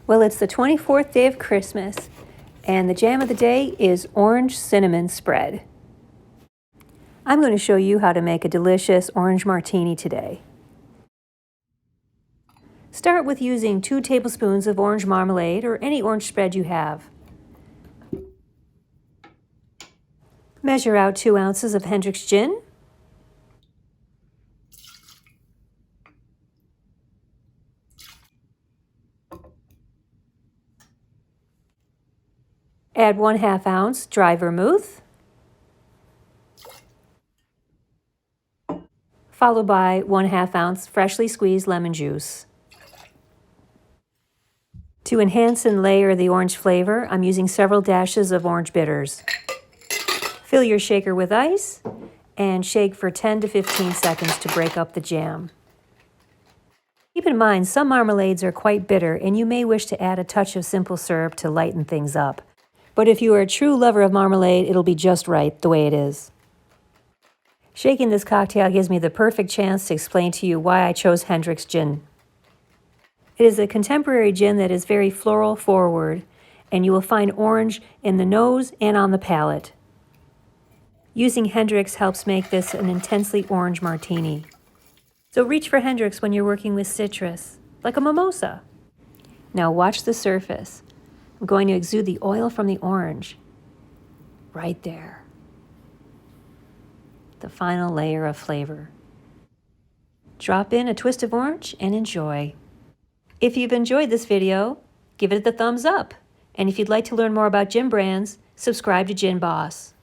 Well, it's the 24th day of Christmas, and the jam of the day is orange cinnamon spread. I'm going to show you how to make a delicious orange martini today. Start with using 2 tablespoons of orange marmalade or any orange spread you have. Measure out 2 ounces of Hendrick's gin. Add 1/2 ounce dry vermouth, followed by 1/2 ounce freshly squeezed lemon juice. To enhance and layer the orange flavor, I'm using several dashes of orange bitters. Fill your shaker with ice and shake for 10 to 15 seconds to break up the jam. Keep in mind, some marmalades are quite bitter and you may wish to add a touch of simple syrup to lighten things up. But if you are a true lover of marmalade, it'll be just right the way it is. Shaking this cocktail gives me the perfect chance to explain to you why I chose Hendrick's gin. It is a contemporary gin that is very floral forward, and you will find orange in the nose and on the palate. Using Hendrick's helps make this an intensely orange martini. So reach for Hendrick's when you're working with citrus, like a mimosa. Now watch the surface. I'm going to exude the oil from the orange. Right there. The final layer of flavor. Drop in a twist of orange and enjoy. If you've enjoyed this video, give it the thumbs up. And if you'd like to learn more about gin brands, subscribe to Gin Boss.